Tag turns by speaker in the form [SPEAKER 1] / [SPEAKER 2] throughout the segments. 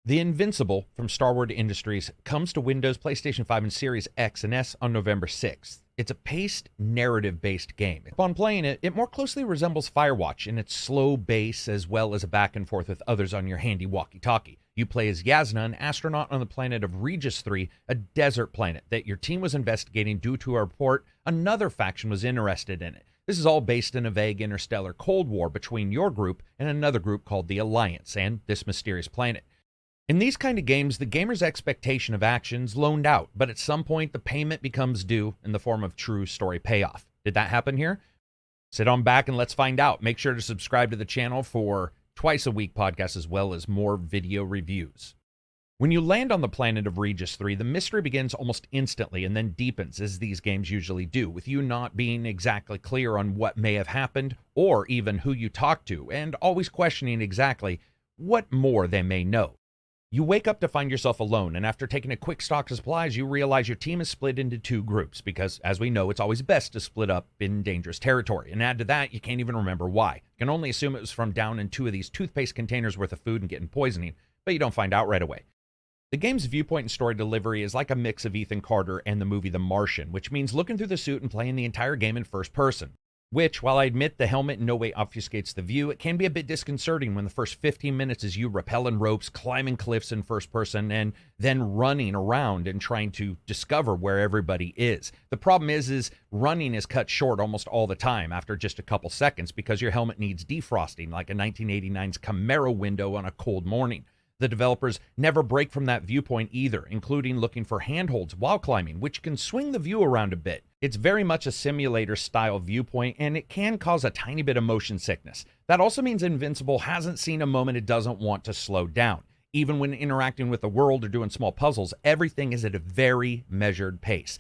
[SPEAKER 1] The Invincible from Star Wars Industries comes to Windows, PlayStation 5, and Series X and S on November 6th. It's a paced, narrative-based game. Upon playing it, it more closely resembles Firewatch in its slow pace as well as a back and forth with others on your handy walkie-talkie. You play as Yasna, an astronaut on the planet of Regis III, a desert planet that your team was investigating due to a report another faction was interested in it. This is all based in a vague interstellar Cold War between your group and another group called the Alliance and this mysterious planet. In these kind of games, the gamer's expectation of action's loaned out, but at some point the payment becomes due in the form of true story payoff. Did that happen here? Sit on back and let's find out. Make sure to subscribe to the channel for twice a week podcasts as well as more video reviews. When you land on the planet of Regis III, the mystery begins almost instantly and then deepens, as these games usually do, with you not being exactly clear on what may have happened or even who you talk to, and always questioning exactly what more they may know. You wake up to find yourself alone, and after taking a quick stock of supplies, you realize your team is split into two groups because, as we know, it's always best to split up in dangerous territory. And add to that, you can't even remember why. You can only assume it was from down in two of these toothpaste containers worth of food and getting poisoning, but you don't find out right away. The game's viewpoint and story delivery is like a mix of Ethan Carter and the movie The Martian, which means looking through the suit and playing the entire game in first person. Which, while I admit the helmet in no way obfuscates the view, it can be a bit disconcerting when the first 15 minutes is you rappelling ropes, climbing cliffs in first person, and then running around and trying to discover where everybody is. The problem is running is cut short almost all the time after just a couple seconds because your helmet needs defrosting like a 1989's Camaro window on a cold morning. The developers never break from that viewpoint either, including looking for handholds while climbing, which can swing the view around a bit. It's very much a simulator-style viewpoint, and it can cause a tiny bit of motion sickness. That also means Invincible hasn't seen a moment it doesn't want to slow down. Even when interacting with the world or doing small puzzles, everything is at a very measured pace.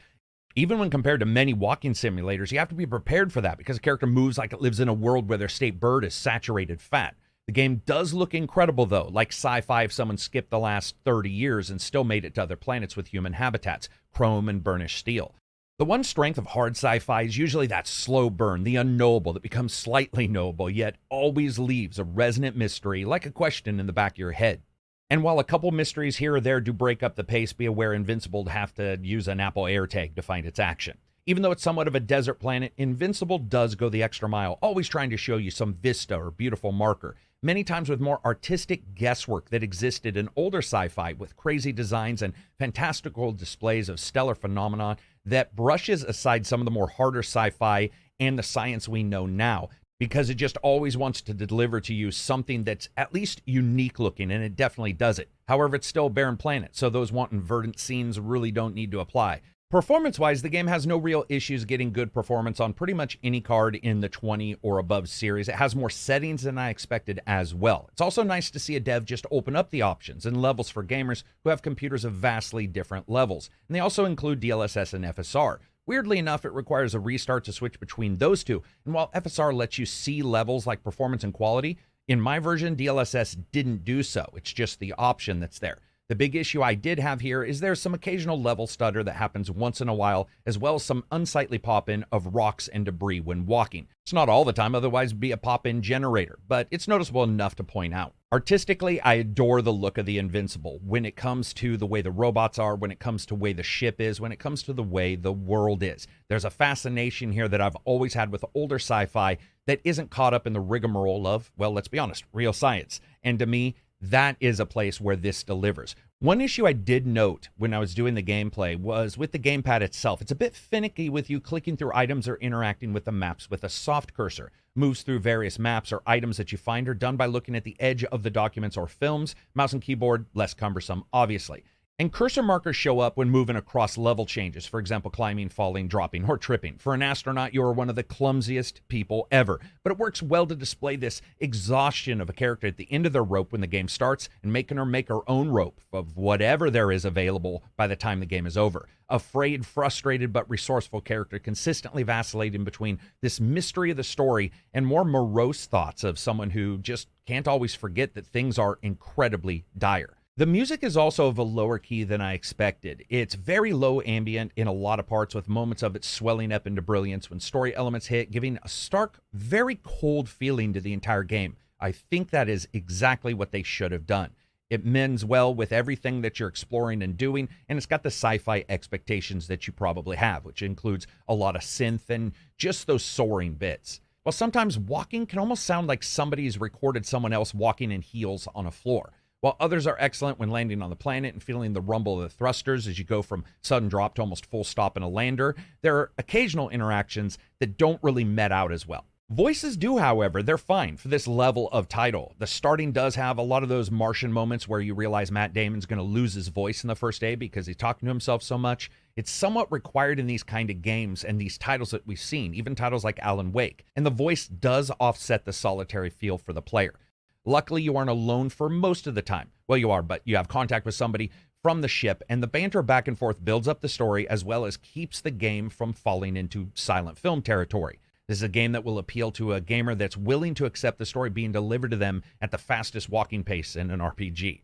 [SPEAKER 1] Even when compared to many walking simulators, you have to be prepared for that because a character moves like it lives in a world where their state bird is saturated fat. The game does look incredible, though, like sci-fi if someone skipped the last 30 years and still made it to other planets with human habitats, chrome and burnished steel. The one strength of hard sci-fi is usually that slow burn, the unknowable that becomes slightly knowable, yet always leaves a resonant mystery, like a question in the back of your head. And while a couple mysteries here or there do break up the pace, be aware Invincible would have to use an Apple AirTag to find its action. Even though it's somewhat of a desert planet, Invincible does go the extra mile, always trying to show you some vista or beautiful marker, many times with more artistic guesswork that existed in older sci-fi with crazy designs and fantastical displays of stellar phenomena that brushes aside some of the more harder sci-fi and the science we know now, because it just always wants to deliver to you something that's at least unique looking, and it definitely does it. However, it's still a barren planet, so those wanting verdant scenes really don't need to apply. Performance-wise, the game has no real issues getting good performance on pretty much any card in the 20 or above series. It has more settings than I expected as well. It's also nice to see a dev just open up the options and levels for gamers who have computers of vastly different levels. And they also include DLSS and FSR. Weirdly enough, it requires a restart to switch between those two. And while FSR lets you see levels like performance and quality, in my version, DLSS didn't do so. It's just the option that's there. The big issue I did have here is there's some occasional level stutter that happens once in a while, as well as some unsightly pop-in of rocks and debris when walking. It's not all the time, otherwise it'd be a pop-in generator, but it's noticeable enough to point out. Artistically, I adore the look of the Invincible when it comes to the way the robots are, when it comes to the way the ship is, when it comes to the way the world is. There's a fascination here that I've always had with older sci-fi that isn't caught up in the rigmarole of, well, let's be honest, real science. And to me, that is a place where this delivers. One issue I did note when I was doing the gameplay was with the gamepad itself. It's a bit finicky with you clicking through items or interacting with the maps with a soft cursor. Moves through various maps or items that you find are done by looking at the edge of the documents or films. Mouse and keyboard, less cumbersome, obviously. And cursor markers show up when moving across level changes, for example, climbing, falling, dropping, or tripping. For an astronaut, you are one of the clumsiest people ever. But it works well to display this exhaustion of a character at the end of their rope when the game starts and making her make her own rope of whatever there is available by the time the game is over. A frayed, frustrated, but resourceful character consistently vacillating between this mystery of the story and more morose thoughts of someone who just can't always forget that things are incredibly dire. The music is also of a lower key than I expected. It's very low ambient in a lot of parts, with moments of it swelling up into brilliance when story elements hit, giving a stark, very cold feeling to the entire game. I think that is exactly what they should have done. It mends well with everything that you're exploring and doing, and it's got the sci-fi expectations that you probably have, which includes a lot of synth and just those soaring bits. While sometimes walking can almost sound like somebody's recorded someone else walking in heels on a floor, while others are excellent when landing on the planet and feeling the rumble of the thrusters as you go from sudden drop to almost full stop in a lander, there are occasional interactions that don't really met out as well. Voices do, however, they're fine for this level of title. The starting does have a lot of those Martian moments where you realize Matt Damon's going to lose his voice in the first day because he's talking to himself so much. It's somewhat required in these kind of games and these titles that we've seen, even titles like Alan Wake, and the voice does offset the solitary feel for the player. Luckily, you aren't alone for most of the time. Well, you are, but you have contact with somebody from the ship, and the banter back and forth builds up the story as well as keeps the game from falling into silent film territory. This is a game that will appeal to a gamer that's willing to accept the story being delivered to them at the fastest walking pace in an RPG.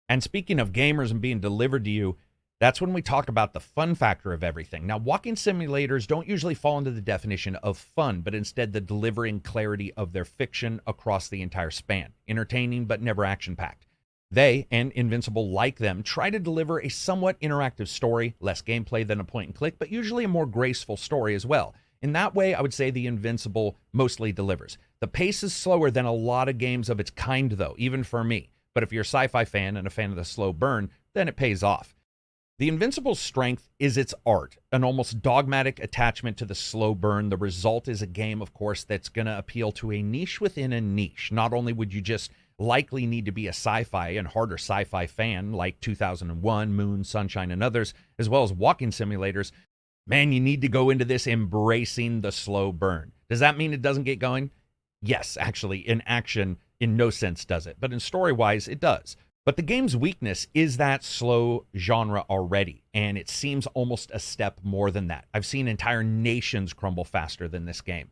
[SPEAKER 1] And speaking of gamers and being delivered to you, that's when we talk about the fun factor of everything. Now, walking simulators don't usually fall into the definition of fun, but instead the delivery and clarity of their fiction across the entire span. Entertaining, but never action-packed. They, and Invincible like them, try to deliver a somewhat interactive story, less gameplay than a point-and-click, but usually a more graceful story as well. In that way, I would say the Invincible mostly delivers. The pace is slower than a lot of games of its kind, though, even for me. But if you're a sci-fi fan and a fan of the slow burn, then it pays off. The Invincible's strength is its art, an almost dogmatic attachment to the slow burn. The result is a game, of course, that's going to appeal to a niche within a niche. Not only would you just likely need to be a sci-fi and harder sci-fi fan like 2001, Moon, Sunshine, and others, as well as walking simulators, man, you need to go into this embracing the slow burn. Does that mean it doesn't get going? Yes, actually, in action, in no sense does it. But in story-wise, it does. But the game's weakness is that slow genre already, and it seems almost a step more than that. I've seen entire nations crumble faster than this game.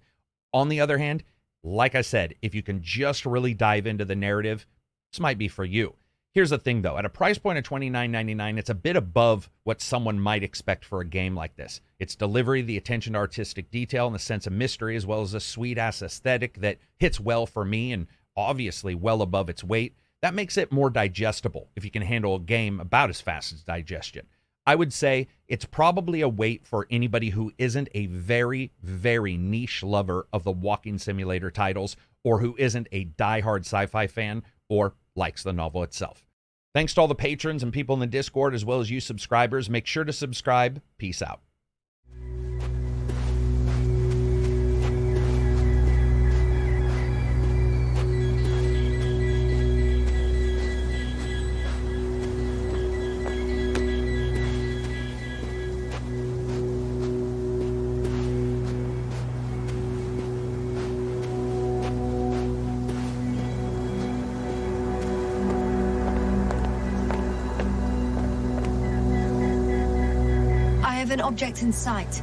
[SPEAKER 1] On the other hand, like I said, if you can just really dive into the narrative, this might be for you. Here's the thing, though. At a price point of $29.99, it's a bit above what someone might expect for a game like this. Its delivery, the attention to artistic detail, and the sense of mystery, as well as a sweet-ass aesthetic that hits well for me and obviously well above its weight, that makes it more digestible if you can handle a game about as fast as digestion. I would say it's probably a wait for anybody who isn't a very, very niche lover of the walking simulator titles, or who isn't a diehard sci-fi fan, or likes the novel itself. Thanks to all the patrons and people in the Discord, as well as you subscribers. Make sure to subscribe. Peace out.
[SPEAKER 2] An object in sight.